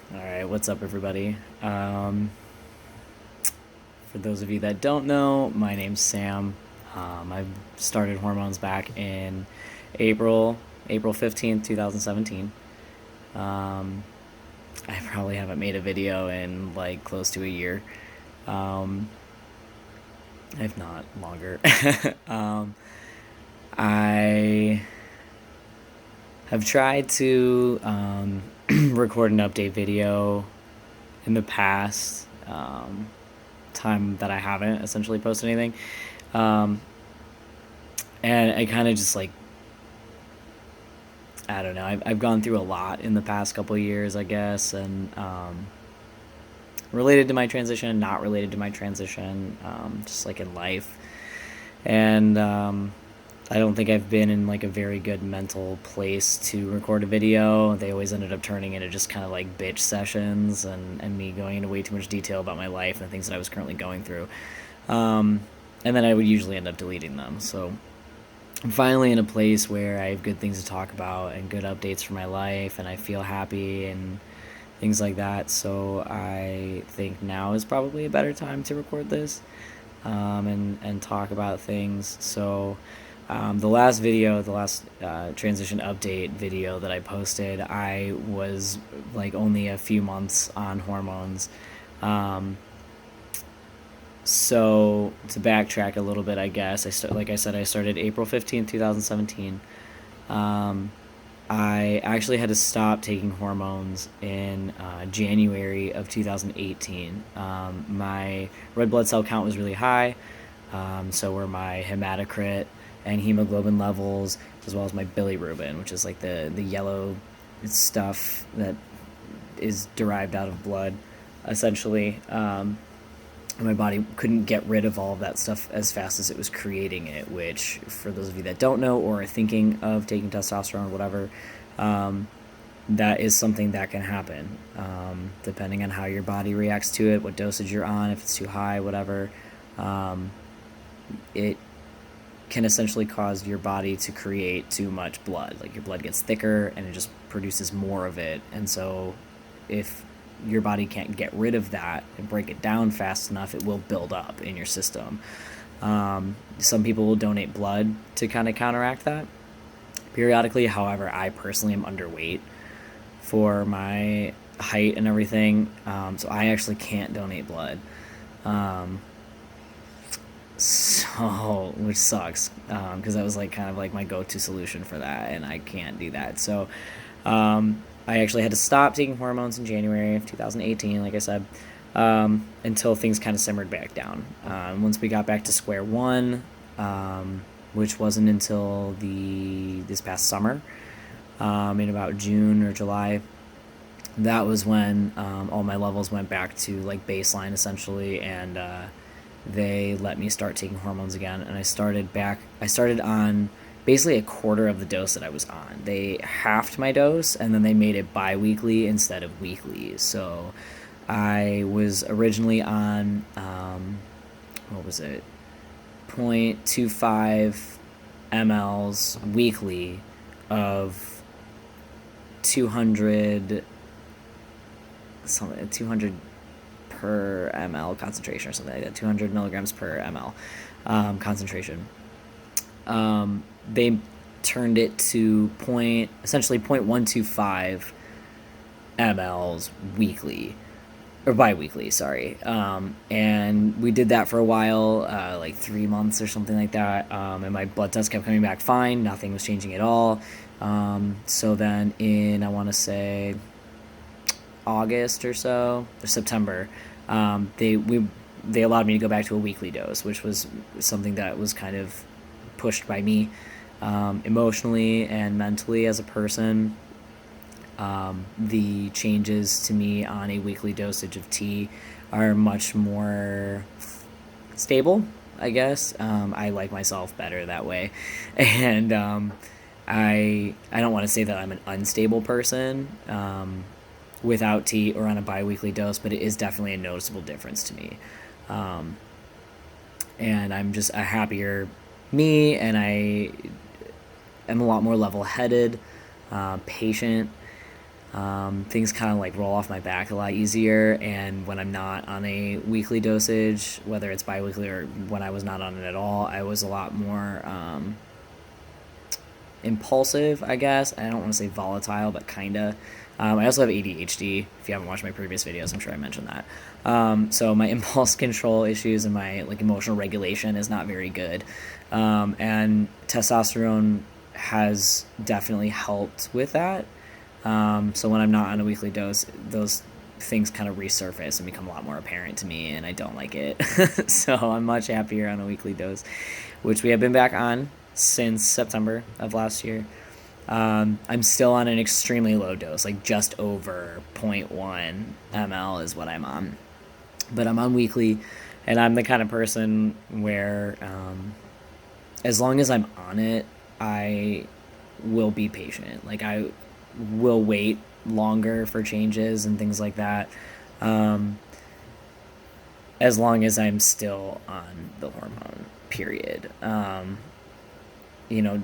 All right, what's up, everybody? For those of you that don't know, my name's Sam. I started hormones back in April, April 15th, 2017. Um, I probably haven't made a video in like close to a year, um, if not longer. um, I have tried to record an update video in the past. Time that I haven't essentially posted anything. Um, and I kind of just like, I don't know, I've gone through a lot in the past couple of years, I guess, and related to my transition, not related to my transition, just like in life. And I don't think I've been in like a very good mental place to record a video. They always ended up turning into just kind of like bitch sessions and me going into way too much detail about my life and things that I was currently going through. Um, and then I would usually end up deleting them. So I'm finally in a place where I have good things to talk about and good updates for my life, and I feel happy and things like that. So I think now is probably a better time to record this, and talk about things. So the last video, the last transition update video that I posted, I was like only a few months on hormones. Um, so to backtrack a little bit, I guess like I said, I started April 15th, 2017. Um, I actually had to stop taking hormones in January of 2018. My red blood cell count was really high, so were my hematocrit and hemoglobin levels, as well as my bilirubin, which is like the yellow stuff that is derived out of blood, essentially. My body couldn't get rid of all of that stuff as fast as it was creating it, which, for those of you that don't know or are thinking of taking testosterone, whatever, um, that is something that can happen, depending on how your body reacts to it, what dosage you're on, if it's too high, whatever. Um, it can essentially cause your body to create too much blood. Like your blood gets thicker and it just produces more of it. And so if your body can't get rid of that and break it down fast enough, it will build up in your system. Some people will donate blood to kind of counteract that periodically. However, I personally am underweight for my height and everything, so I actually can't donate blood. Um, so which sucks, because that was like kind of like my go-to solution for that, and I can't do that. So I actually had to stop taking hormones in January of 2018, like I said, until things kind of simmered back down. Once we got back to square one, which wasn't until this past summer, in about June or July, that was when all my levels went back to like baseline essentially, and they let me start taking hormones again. And I started on basically a quarter of the dose that I was on. They halved my dose and then they made it bi-weekly instead of weekly. So I was originally on what was it, 0.25 mLs weekly of 200 something, 200 per ml concentration or something like that, 200 milligrams per ml concentration. They turned it to essentially 0.125 mLs weekly, or bi-weekly, sorry. And we did that for a while, like 3 months or something like that. And my blood test kept coming back fine. Nothing was changing at all. So then in, I want to say, August or so, or September, they allowed me to go back to a weekly dose, which was something that was kind of pushed by me, emotionally and mentally as a person. The changes to me on a weekly dosage of tea are much more stable, I guess. I like myself better that way, and I don't want to say that I'm an unstable person, without tea or on a biweekly dose, but it is definitely a noticeable difference to me. Um, and I'm just a happier me, and I am a lot more level headed, patient. Things kind of like roll off my back a lot easier. And when I'm not on a weekly dosage, whether it's biweekly or when I was not on it at all, I was a lot more impulsive, I guess. I don't want to say volatile, but kinda. I also have ADHD. If you haven't watched my previous videos, I'm sure I mentioned that. So my impulse control issues and my like emotional regulation is not very good, and testosterone has definitely helped with that. So when I'm not on a weekly dose, those things kind of resurface and become a lot more apparent to me, and I don't like it. So I'm much happier on a weekly dose, which we have been back on since September of last year. I'm still on an extremely low dose, like just over zero point 0.1 ml is what I'm on. But I'm on weekly, and I'm the kind of person where as long as I'm on it, I will be patient. Like I will wait longer for changes and things like that. Um, as long as I'm still on the hormone, period. You know,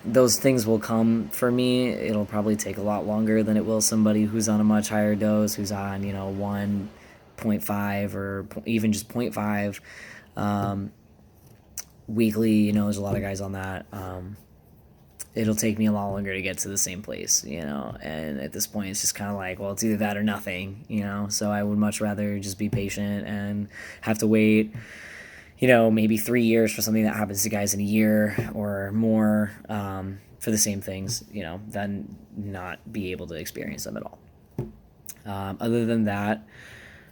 those things will come for me. It'll probably take a lot longer than it will somebody who's on a much higher dose, who's on, 1.5 or even just zero point 0.5 weekly. There's a lot of guys on that. It'll take me a lot longer to get to the same place, and at this point it's just kind of like, well, it's either that or nothing, so I would much rather just be patient and have to wait, maybe 3 years for something that happens to guys in a year or more, for the same things, than not be able to experience them at all. Other than that,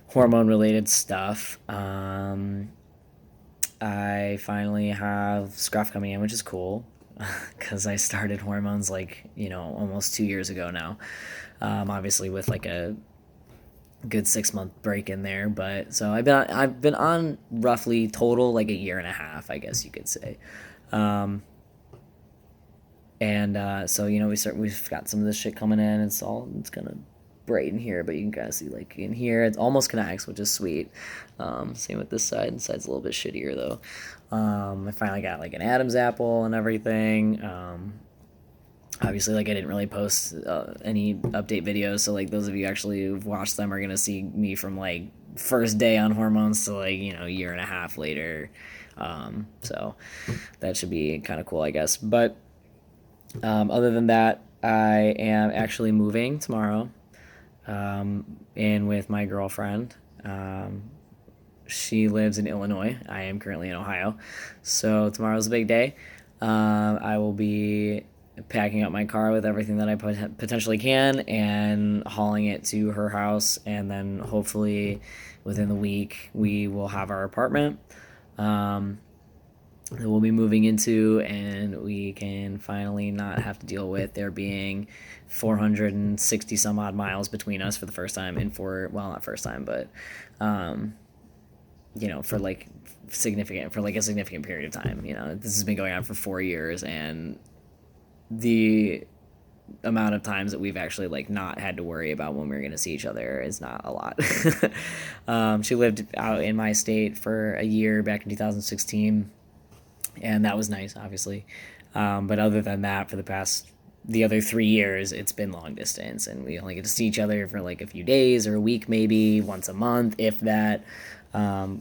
hormone related stuff, I finally have scruff coming in, which is cool because I started hormones almost 2 years ago now. Obviously with like a good 6 month break in there, but so I've been on roughly total like a year and a half, I guess you could say. Um, and so we've got some of this shit coming in. It's gonna bright in here, but you can kind of see like in here it almost connects, which is sweet. Same with this side. This side's a little bit shittier though. I finally got like an Adam's apple and everything. Obviously, like I didn't really post any update videos, so like those of you actually who've watched them are gonna see me from like first day on hormones to like a year and a half later. So that should be kind of cool, I guess. But other than that, I am actually moving tomorrow, in with my girlfriend. She lives in Illinois. I am currently in Ohio. So tomorrow's a big day. I will be packing up my car with everything that I potentially can and hauling it to her house. And then hopefully within the week, we will have our apartment that we'll be moving into, and we can finally not have to deal with there being 460 some odd miles between us for the first time in well, not first time, but for like a significant period of time. This has been going on for 4 years, and the amount of times that we've actually like not had to worry about when we're going to see each other is not a lot. She lived out in my state for a year back in 2016, and that was nice, obviously. But other than that, for the other 3 years, it's been long distance, and we only get to see each other for like a few days or a week, maybe once a month, if that.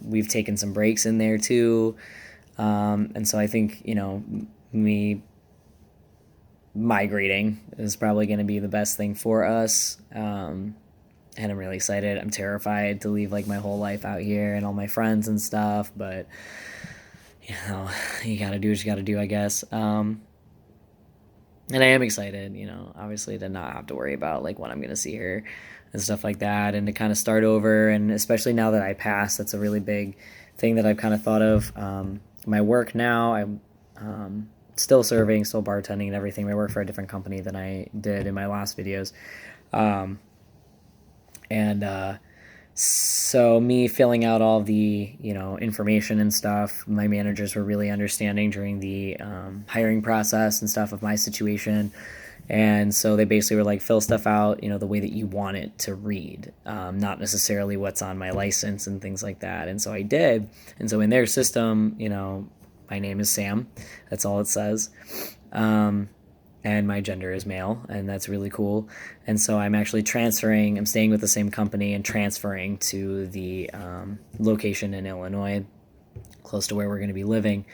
We've taken some breaks in there too, and so I think me migrating is probably going to be the best thing for us. And I'm really excited. I'm terrified to leave like my whole life out here and all my friends and stuff, but you gotta do what you gotta do, I guess. And I am excited, obviously to not have to worry about like when I'm gonna see her and stuff like that, and to kind of start over. And especially now that I passed, that's a really big thing that I've kind of thought of. My work now, I'm still serving, still bartending and everything. I work for a different company than I did in my last videos. And so me filling out all the information and stuff, my managers were really understanding during the hiring process and stuff of my situation. And so they basically were like, fill stuff out the way that you want it to read, not necessarily what's on my license and things like that. And so I did. And so in their system, my name is Sam. That's all it says. and my gender is male, and that's really cool. And so I'm actually transferring. I'm staying with the same company and transferring to the location in Illinois, close to where we're going to be living.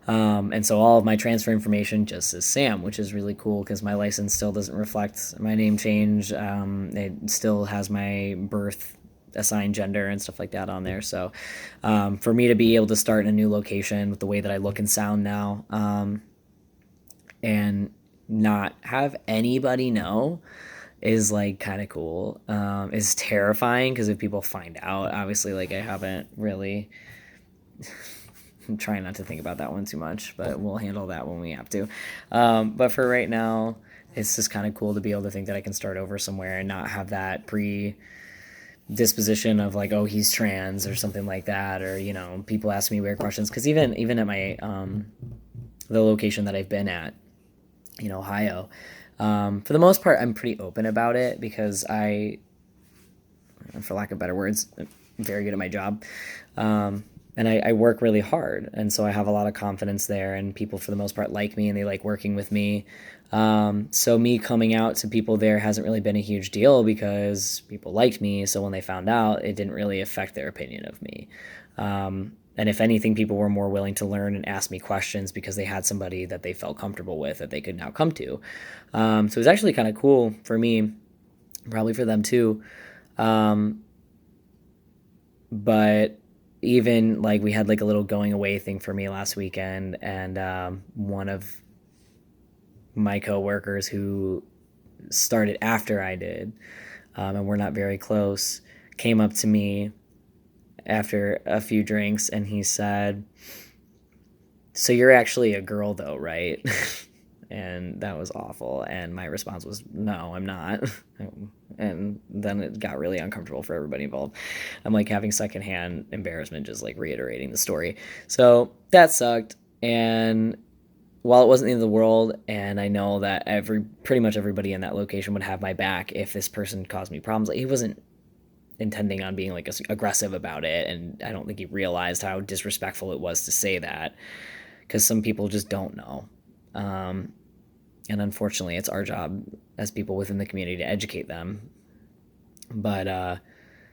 And so all of my transfer information just says Sam, which is really cool because my license still doesn't reflect my name change. It still has my birth assigned gender and stuff like that on there. So for me to be able to start in a new location with the way that I look and sound now, and not have anybody know is like kind of cool. Is terrifying because if people find out, obviously, like I haven't really. I'm trying not to think about that one too much, but we'll handle that when we have to. But for right now, it's just kind of cool to be able to think that I can start over somewhere and not have that predisposition of like, oh, he's trans or something like that, or people ask me weird questions. Because even at my the location that I've been at in Ohio, for the most part, I'm pretty open about it because for lack of better words, I'm very good at my job. And I work really hard. And so I have a lot of confidence there, and people for the most part like me and they like working with me. So me coming out to people there hasn't really been a huge deal because people liked me. So when they found out, it didn't really affect their opinion of me. And if anything, people were more willing to learn and ask me questions because they had somebody that they felt comfortable with that they could now come to. So it was actually kind of cool for me, probably for them too. But even like we had like a little going away thing for me last weekend, and one of my coworkers who started after I did, and we're not very close, came up to me after a few drinks and he said, "So you're actually a girl though, right?" And that was awful. And my response was, "No, I'm not." And then it got really uncomfortable for everybody involved. I'm like having secondhand embarrassment just like reiterating the story. So that sucked. And while it wasn't the end of the world, and I know that pretty much everybody in that location would have my back if this person caused me problems, like he wasn't intending on being like aggressive about it, and I don't think he realized how disrespectful it was to say that, because some people just don't know. And unfortunately, it's our job as people within the community to educate them. But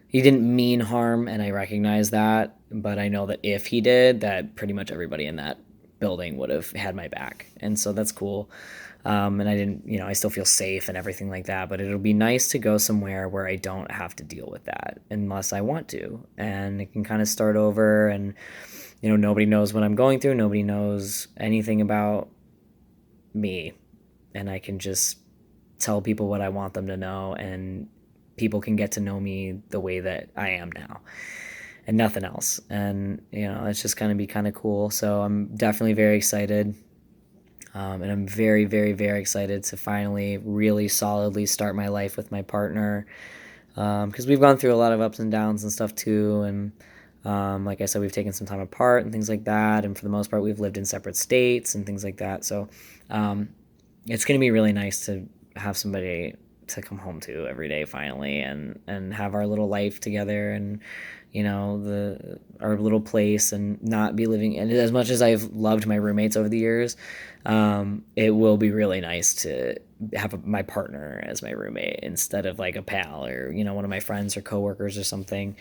he didn't mean harm, and I recognize that. But I know that if he did, that pretty much everybody in that building would have had my back. And so that's cool. And I didn't, I still feel safe and everything like that. But it'll be nice to go somewhere where I don't have to deal with that unless I want to. And it can kind of start over, and, nobody knows what I'm going through. Nobody knows anything about me, and I can just tell people what I want them to know, and people can get to know me the way that I am now and nothing else. And it's just going to be kind of cool. So I'm definitely very excited, and I'm very, very, very excited to finally really solidly start my life with my partner, because we've gone through a lot of ups and downs and stuff too. And like I said, we've taken some time apart and things like that. And for the most part, we've lived in separate states and things like that. So it's going to be really nice to have somebody to come home to every day finally, and have our little life together, and our little place, and not be living. And as much as I've loved my roommates over the years, it will be really nice to have my partner as my roommate instead of like a pal or one of my friends or coworkers or something.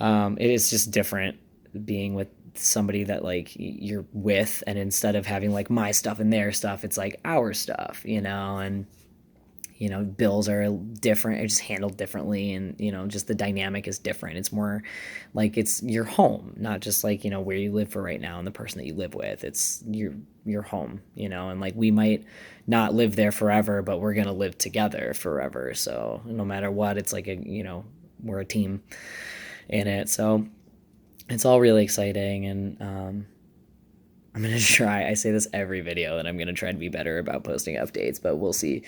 It is just different being with somebody that like you're with, and instead of having like my stuff and their stuff, it's like our stuff, and bills are different, it's just handled differently, and just the dynamic is different. It's more like it's your home, not just like where you live for right now and the person that you live with. It's your home, and like we might not live there forever, but we're gonna live together forever. So no matter what, it's like we're a team in it. So it's all really exciting, and I'm going to try. I say this every video that I'm going to try to be better about posting updates, but we'll see.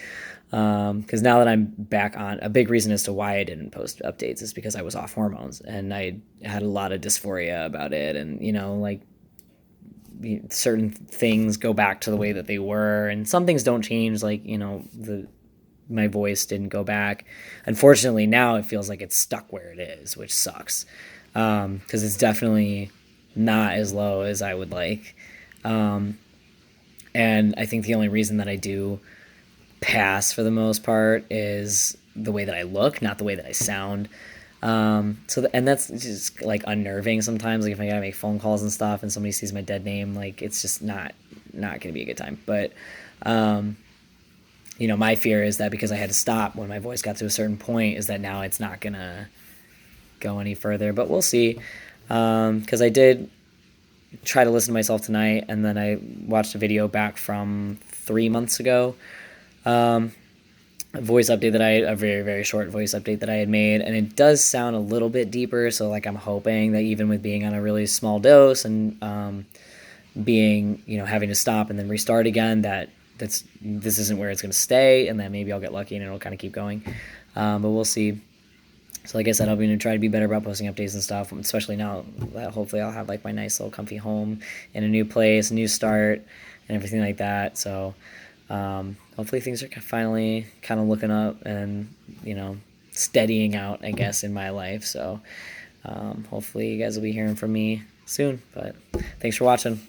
Because now that I'm back on, a big reason as to why I didn't post updates is because I was off hormones, and I had a lot of dysphoria about it. And, like certain things go back to the way that they were, and some things don't change. Like, my voice didn't go back. Unfortunately, now it feels like it's stuck where it is, which sucks. Because it's definitely not as low as I would like. And I think the only reason that I do pass for the most part is the way that I look, not the way that I sound. And that's just like unnerving sometimes. Like if I gotta make phone calls and stuff, and somebody sees my dead name, like it's just not gonna be a good time. But um, my fear is that because I had to stop when my voice got to a certain point, is that now it's not gonna go any further. But we'll see. Because I did try to listen to myself tonight, and then I watched a video back from 3 months ago. A voice update a very, very short voice update that I had made, and it does sound a little bit deeper. So like I'm hoping that even with being on a really small dose and being having to stop and then restart again, this isn't where it's going to stay, and that maybe I'll get lucky and it'll kind of keep going. But we'll see. So like I said, I'll be going to try to be better about posting updates and stuff, especially now that hopefully I'll have like my nice little comfy home in a new place, a new start, and everything like that. So hopefully things are finally kind of looking up and, steadying out, I guess, in my life. So hopefully you guys will be hearing from me soon. But thanks for watching.